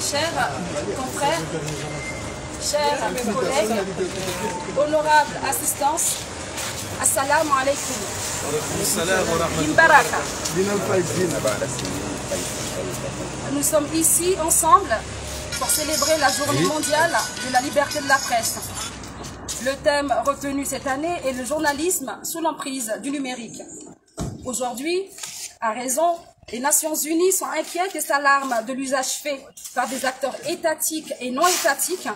Chers confrères, chers collègues, honorable assistance, assalamu alaikum. Baraka. Nous sommes ici ensemble pour célébrer la journée mondiale de la liberté de la presse. Le thème retenu cette année est le journalisme sous l'emprise du numérique. Aujourd'hui, à raison, les Nations Unies sont inquiètes et s'alarment de l'usage fait par des acteurs étatiques et non étatiques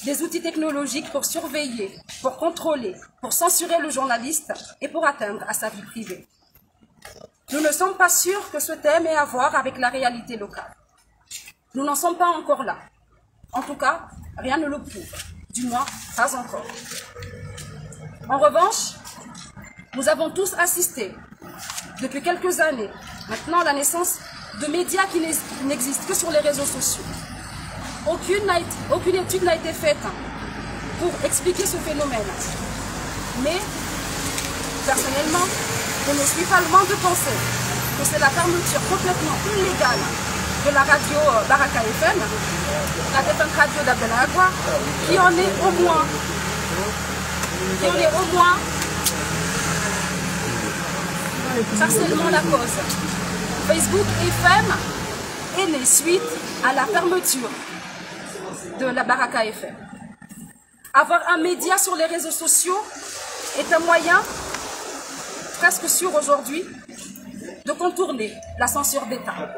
des outils technologiques pour surveiller, pour contrôler, pour censurer le journaliste et pour atteindre à sa vie privée. Nous ne sommes pas sûrs que ce thème ait à voir avec la réalité locale. Nous n'en sommes pas encore là. En tout cas, rien ne le prouve. Du moins, pas encore. En revanche, nous avons tous assisté, depuis quelques années, maintenant, à la naissance de médias qui n'existent que sur les réseaux sociaux. Aucune étude n'a été faite pour expliquer ce phénomène. Mais, personnellement, je ne suis pas loin de penser que c'est la fermeture complètement illégale de la radio Baraka FM, la défunte radio d'Abdelagua, qui en est au moins partiellement la cause. Facebook FM est né suite à la fermeture de la Baraka FM. Avoir un média sur les réseaux sociaux est un moyen, presque sûr aujourd'hui, de contourner la censure d'État.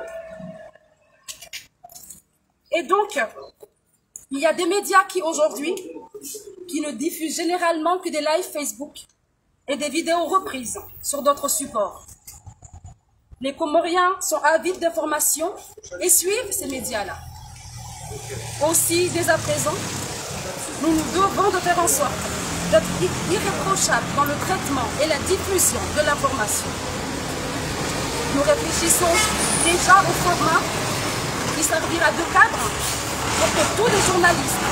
Et donc, il y a des médias qui aujourd'hui, qui ne diffusent généralement que des lives Facebook et des vidéos reprises sur d'autres supports. Les Comoriens sont avides d'informations et suivent ces médias-là. Aussi, dès à présent, nous nous devons de faire en sorte d'être irréprochables dans le traitement et la diffusion de l'information. Nous réfléchissons déjà au format qui servira de cadre pour que tous les journalistes,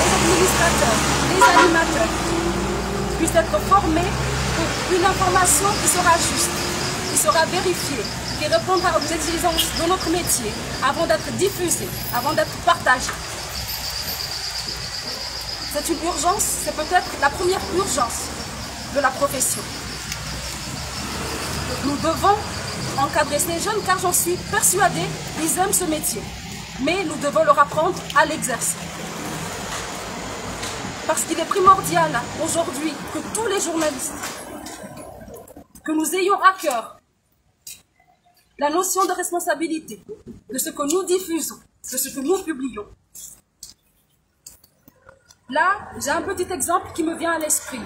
les administrateurs, les animateurs puissent être formés pour une information qui sera juste, qui sera vérifiée, qui répondra aux exigences de notre métier avant d'être diffusée, avant d'être partagée. C'est une urgence, c'est peut-être la première urgence de la profession. Nous devons encadrer ces jeunes car j'en suis persuadée qu'ils aiment ce métier. Mais nous devons leur apprendre à l'exercer. Parce qu'il est primordial aujourd'hui que tous les journalistes, que nous ayons à cœur la notion de responsabilité de ce que nous diffusons, de ce que nous publions. Là, j'ai un petit exemple qui me vient à l'esprit.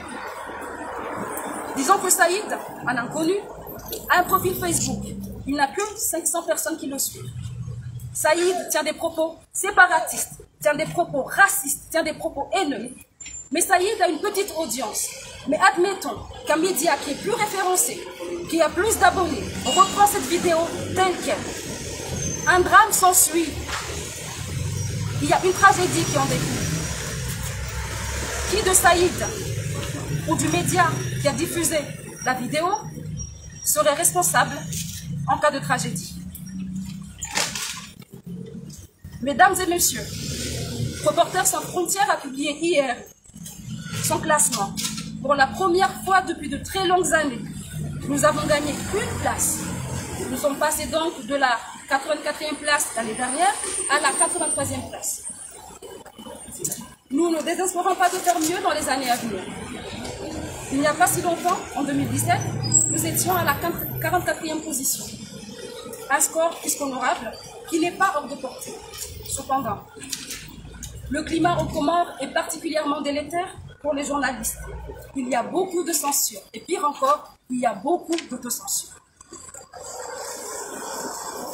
Disons que Saïd, un inconnu, a un profil Facebook. Il n'a que 500 personnes qui le suivent. Saïd tient des propos séparatistes, tient des propos racistes, tient des propos haineux. Mais Saïd a une petite audience. Mais admettons qu'un média qui est plus référencé, qui a plus d'abonnés, reprend cette vidéo telle qu'elle. Un drame s'ensuit. Il y a une tragédie qui en découle. Qui de Saïd ou du média qui a diffusé la vidéo serait responsable en cas de tragédie? Mesdames et messieurs, Reporters sans frontières a publié hier son classement. Pour la première fois depuis de très longues années, nous avons gagné une place. Nous sommes passés donc de la 84e place l'année dernière à la 83e place. Nous ne désespérons pas de faire mieux dans les années à venir. Il n'y a pas si longtemps, en 2017, nous étions à la 44e position. Un score plus qu'honorable qui n'est pas hors de portée. Cependant, le climat aux Comores est particulièrement délétère pour les journalistes. Il y a beaucoup de censure. Et pire encore, il y a beaucoup d'autocensure.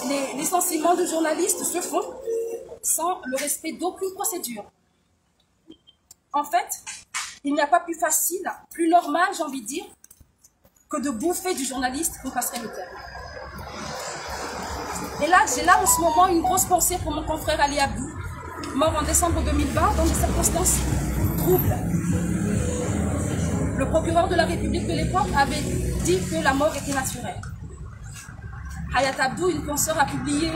Les licenciements de journalistes se font sans le respect d'aucune procédure. En fait, Il n'y a pas plus facile, plus normal, j'ai envie de dire, que de bouffer du journaliste, vous passerez le terme. Et là, j'ai là en ce moment une grosse pensée pour mon confrère Ali Abdou, mort en décembre 2020 dans des circonstances troubles. Le procureur de la République de l'époque avait dit que la mort était naturelle. Hayat Abdou, une consoeur, a publié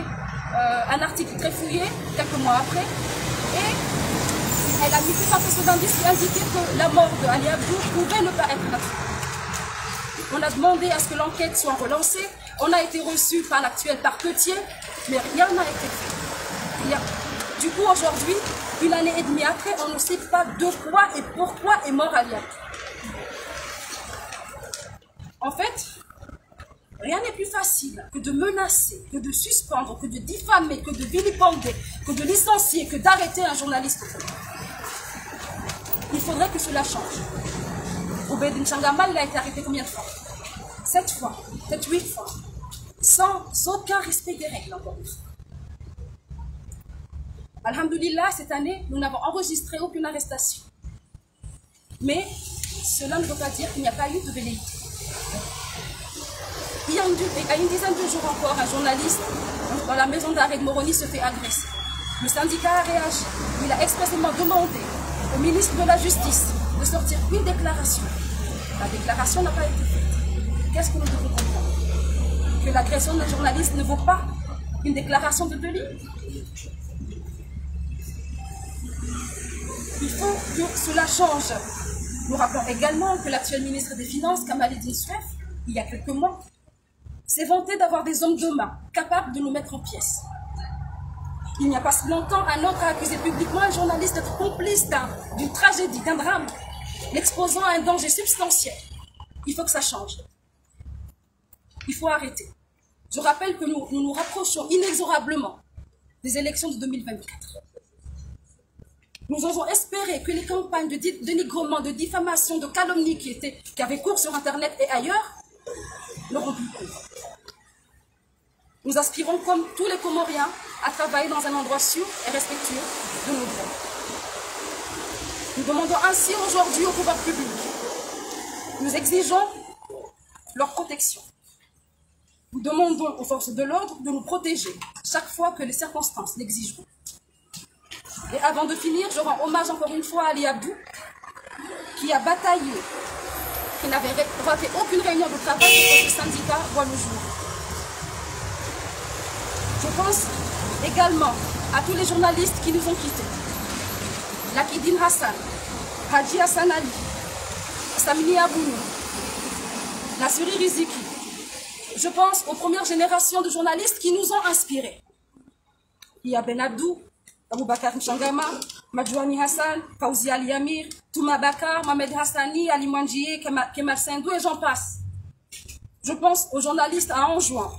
un article très fouillé quelques mois après et elle a mis tout un faisceau d'indices qui indiquaient que la mort de Ali Abdou pouvait ne pas être naturelle. On a demandé à ce que l'enquête soit relancée. On a été reçu par l'actuel parquetier, mais rien n'a été fait. Rien. Du coup, aujourd'hui, une année et demie après, on ne sait pas de quoi et pourquoi est mort Ali Abdou. En fait, rien n'est plus facile que de menacer, que de suspendre, que de diffamer, que de vilipender, que de licencier, que d'arrêter un journaliste. Il faudrait que cela change. Obeid Nchangama, il a été arrêté combien de fois? 7 fois, peut-être 8 fois, sans aucun respect des règles encore une fois. Alhamdulillah, cette année, nous n'avons enregistré aucune arrestation. Mais cela ne veut pas dire qu'il n'y a pas eu de velléité. Il y a une dizaine de jours encore, un journaliste dans la maison d'arrêt de Moroni se fait agresser. Le syndicat a réagi. Il a expressément demandé au ministre de la Justice de sortir une déclaration. La déclaration n'a pas été faite. Qu'est-ce que nous devons comprendre? Que l'agression d'un journaliste ne vaut pas une déclaration de délit? Il faut que cela change. Nous rappelons également que l'actuel ministre des Finances, Kamal Eddine Souef, il y a quelques mois, s'est vanté d'avoir des hommes de main capables de nous mettre en pièces. Il n'y a pas si longtemps, un autre a accusé publiquement un journaliste d'être complice d'une tragédie, d'un drame, l'exposant à un danger substantiel. Il faut que ça change. Il faut arrêter. Je rappelle que nous rapprochons inexorablement des élections de 2024. Nous osons espérer que les campagnes de dénigrement, de diffamation, de calomnie qui avaient cours sur Internet et ailleurs n'auront plus cours. Nous aspirons, comme tous les Comoriens, à travailler dans un endroit sûr et respectueux de nos droits. Nous demandons ainsi aujourd'hui au pouvoir public. Nous exigeons leur protection. Nous demandons aux forces de l'ordre de nous protéger chaque fois que les circonstances l'exigeront. Et avant de finir, je rends hommage encore une fois à Ali Abdou, qui a bataillé, qui n'avait raté aucune réunion de travail pour que le syndicat voit le jour. Je pense également à tous les journalistes qui nous ont quittés. Lakidine Hassan, Hadji Hassan Ali, Samini Abounou, Nassuri Riziki. Je pense aux premières générations de journalistes qui nous ont inspirés. Il y a Ben Abdou, Aboubakar Nchangama, Madjouani Hassan, Fauzi Ali Amir, Touma Bakar, Mohamed Hassani, Ali Manjie, Kemal Sindou et j'en passe. Je pense aux journalistes à Anjouan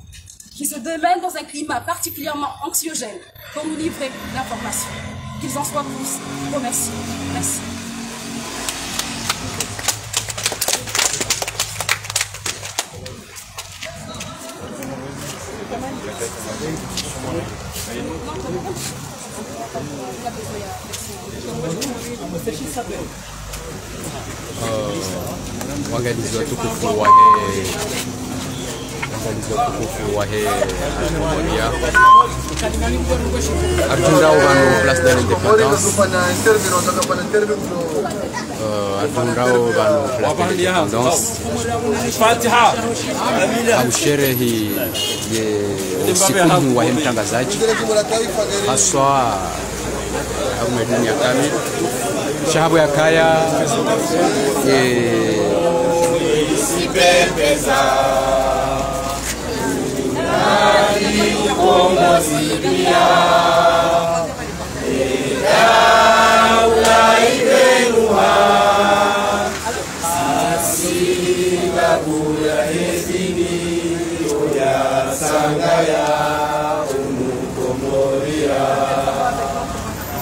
qui se démènent dans un climat particulièrement anxiogène pour nous livrer l'information. Qu'ils en soient tous remerciés. Merci. Waangalizwa tukufu wahe Moria Arjunda Ubano Place de l'Indépendance Arjunda Ubano Place de l'Indépendance Ausherehi usiku wa mtangazaji haswa Ahmed ya Kamil Shahabu ya Kaya Sibepeza Nani Kongo Sibia Edaula Ibeluha Asiba Buya Hezini Oya Sangaya Umukomoria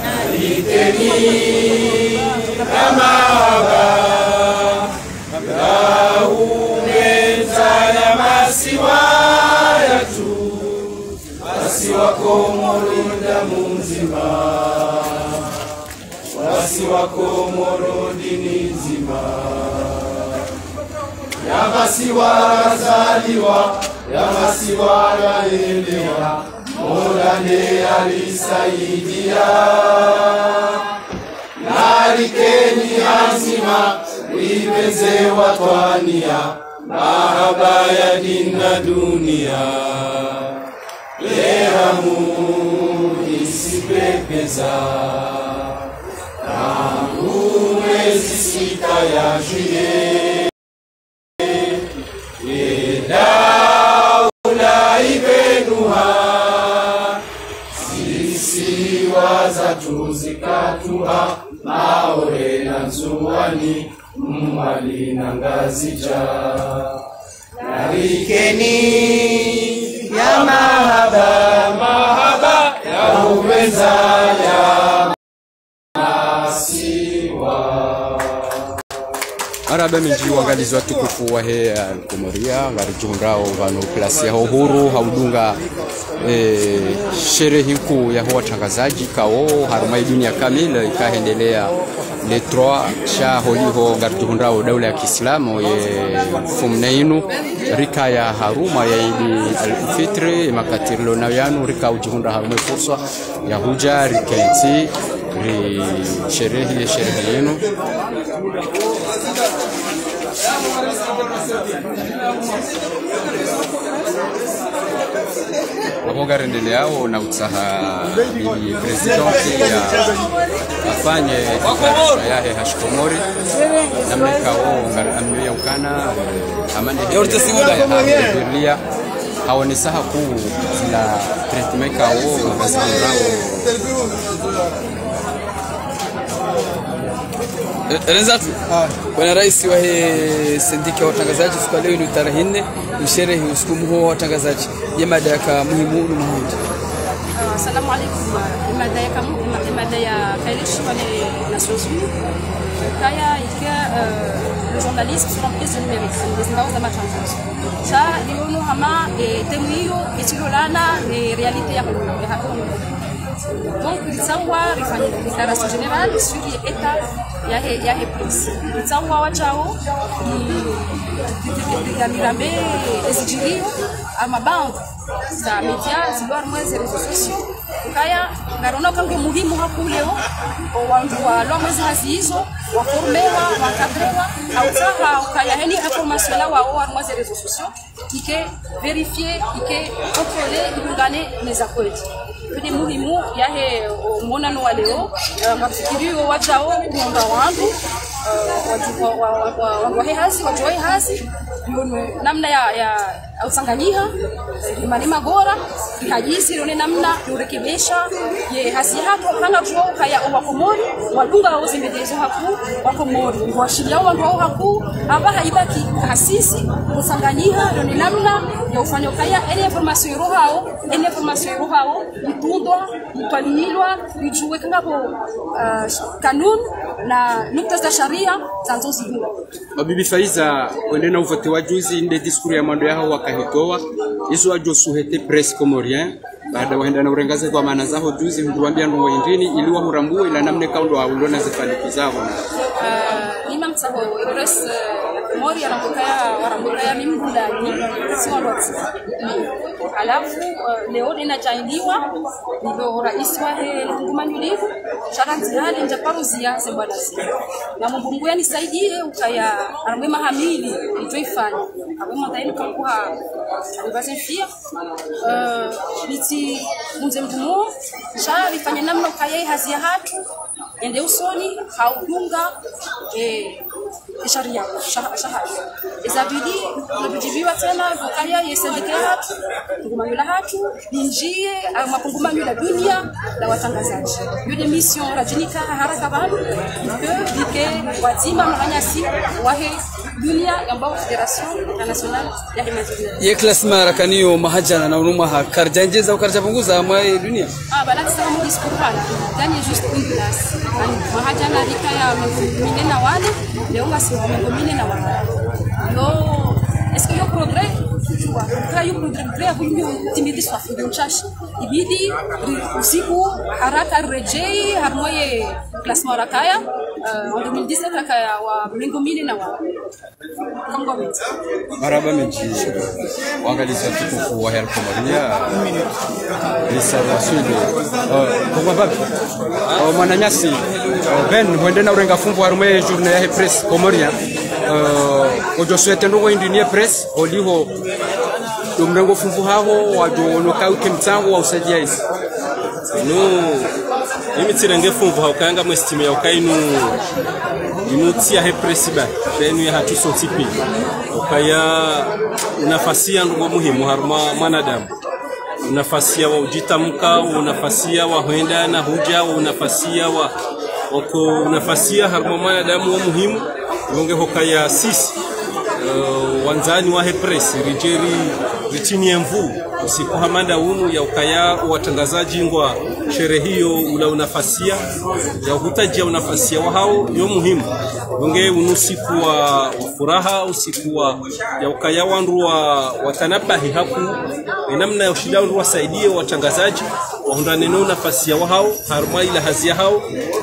Naliteni Amaba Masiwaya tu Masiwa Komorinda Mumzima Yabasiwa Komoro dini nzima, yabasiwa zaliwa, yabasiwa yaelewa, Mola ndiye alisaidia. Nalikeni azima, wipeze watwania, mahaba ya dini na dunia. Leramu isipepeza, tangu mwezi 6 ya Juillet, daula ibenuha, sisi wazatu zikatuha, maore na nzuwani, mwali na ngazija. Nalikeni ya mahaba ya uweza ya masiwa. Araba miji wangalizi watukufu wa hea Komoria ngarijungrao vano klasi ya uhuru haudunga sherehe kuu ya watangazaji kao harumai dunia kamila ikaendelea le 3 sha holiho ngarijungrao daula ya Kiislamu ye fumneinu rika ya haruma ya Idi al-Fitri makatirlo nawanu rika ujihunda harumai fursa ya huja rikaiti ri sherehe yenu. Waboga rendeleao na utsaha ni presidenti ya afanye yahe Hashkomori namna kao ngaramia ukana amane yote simuda ya Biblia hawani saha kuu la treatment kao ngazirao. Renzatu, Bwana Rais wa sindika ya watangazaji siku leo ni tarehe 4 ni sherehe usiku huo wa watangazaji. Je, mada ya muhimu ni muhimu. Assalamu alaykum. Mada ya Kaileshi wa Nations Unies. Kaya ikia le journaliste sur l'emprise du numérique, des ndaos za matangazo. Sa leo hama temu hiyo itilolana ni realite ya hapo. Donc litsawa rifanya déclaration générale sur l'état ya prise. Litsawa wachao ni ya mirambe esijilio amabanga za media zilwa mwezi réseaux sociaux. Kaya ngarona kange muhimu hakuleo wandu wa lomezi hazizo waformewa wakadrewa au saha kaya heni information la wa mwezi réseaux sociaux ike vérifier ike contrôler ibungane neza kweli. Kudi muhimu yahe monano wa leo mafikirio wachao kuonga wandu wandu hazi wajoi hazi namna ya usanganyiha manima bora hajisi yone namna yurekebesha ye hasi hapo kana tuo kaya wakomori wadunga hao zimbedezo hapo wakomori washilia wandu hao hapo aba haibaki hasisi usanganyiha yone namna ya ufanyo kaya ene information rohao itundwa mtwalilwa lijue kangapo kanuni na nukta za sharia zanzo zingine. Bibi Faiza kwendena uvote wajuzi inde diskuri ya mando yao wakahitoa izo wajo suhete presse comorien baada waenda na urengaze kwa maana zao juzi mtuambia ndo waindini ili wahurambue ila namne kaundo waulona zifaliki zao imam tsabo presse Komori anapokea warambulaya mimundani si walozi alafu leo ninachailiwa ndio rais wa ngumanyulivu sharanzihali njaparuzia sembalazi na mbungu yanisaidie ukaya aramwe mahamili nitoifanya abuma taini kankuha alibazefia niti munze mdumo shari fanya namna ukaya hazia hatu ende usoni haudunga sharia shahada izabidi nabijibiwa tena ukaya yesendekea hatu ngumanyula hatu ninjie mapungumanyula dunia la watangazaji yule mission rajinika haraka bado que watima manyasi wahe dunia ambao Federation Internationale ya Himajiria ye klasma rakaniyo mahajana na unuma hakarjanjeza ukarjapunguza mwa dunia balaki sana mu discours yani juste une place mahajana rikaya minena wale leonga si minena wale yo est-ce que yo progrès kayo progrès kunyo timidi swafu nchashi ibidi usiku haraka rejei harmoye classement Rakaya. En 2017 Rakaya wa mlingo mbili na wa Kongo Miti. Maraba meji wangaliza tukufu wa Hel Komoria Lisa Waswidi kwa babi mwananyasi Ben mwende na urenga fungu harume journée ya presse Komoria ojo souhaite ndo indie presse oliho domrengo fungu hawo wajo noka ukimtsango wa usajia hizi no mimi tirenge fungu haukanga mwestime ya ukainu inutia he presiba benu ya hatu sontipi ukaya unafasia ndugo muhimu harma mwanadamu unafasia wa ujitamka unafasia wa huenda na huja unafasia wa oko unafasia harma mwanadamu wa muhimu yonge hokaya sisi wanzani wa he press rijeri ritini mvu usiku hamanda unu ya ukaya watangazaji ngwa sherehe hiyo ula unafasia ya hutaji unafasia wa hao yo muhimu yonge unusiku wa furaha usiku wa ya ukaya wandu wa watanabahi haku namna ya ushida wandu wasaidie watangazaji wahunda neno nafasia wa hao haruma ila hazia hao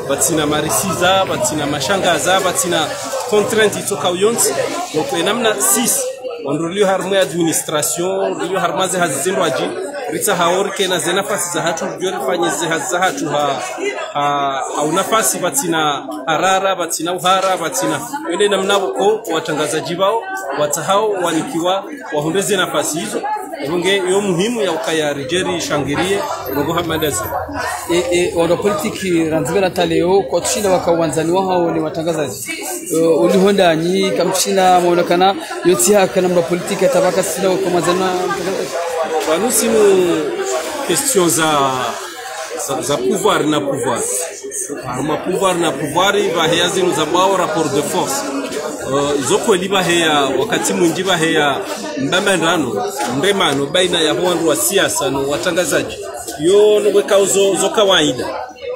batina marisiza batina mashangaza batina contrainte itoka uyonsi wako namna sisi ondulio haruma administration ndilio haruma ze hazizindo aji rita haorike na zenafasi za hatu jori fanyeze haza hatu au nafasi batina harara batina uhara batina wende namna wako watangazaji bao watahao wanikiwa wahondeze nafasi hizo runge yo muhimu ya ukaya rijeri shangirie rogo hamadaza wana politiki ranzibera taleo kwa tushinda wakawanzani wao ni watangazaji ulihonda nyi kamchina maonekana yoti haka namna politiki tabaka sina kwa mazana banusi mu question za pouvoir na pouvoir harma pouvoir na pouvoir va heyazi muzabao rapport de force zoko liba heya wakati mwingi ba heya mbambandano ndemano baina ya wandu wa siasa no watangazaji yo no wekauzo zo kawaida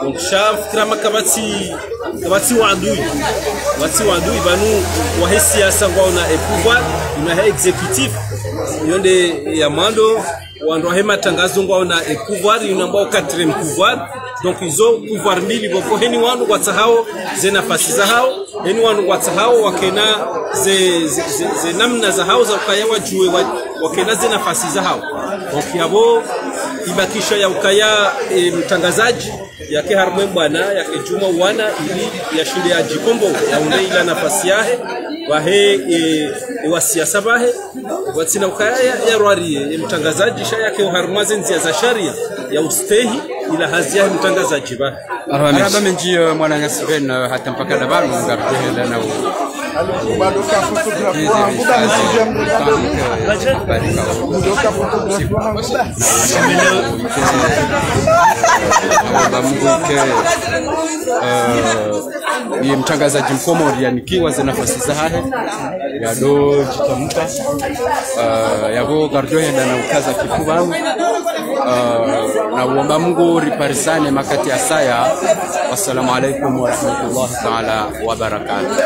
donc shafikira makabati wadui banu wa siasa ngwa na pouvoir na executif yonde ya mando wandu hema tangazo ngwa na pouvoir yunamba 4e pouvoir donc izo pouvoir mbili boko heni wandu watahao zena fasi za hao heni wandu watahao wakena ze namna za hao za ukaya wajue wakena zena fasi za hao donc yabo ibakisha ya ukaya mtangazaji yake harmwe bwana yake Juma wana ili yashinde ya jikombo ya unde ila nafasi yahe wahe wa siasa bahe watina ukaya ya rwari mtangazaji sha yake harmaze nzia za sharia ya ustehi ila hazia mtangazaji bahe araba menji mwana nyasiben hata mpaka dabaru ngabehela na ni mtangazaji Mkomoria nikiwa za nafasi za hahe ya do jitamka yabo gardohenda na ukaza kikubangu na uomba Mungu riparisane makati ya saya. Wassalamu alaikum wa rahmatullahi ta'ala wa barakatuh.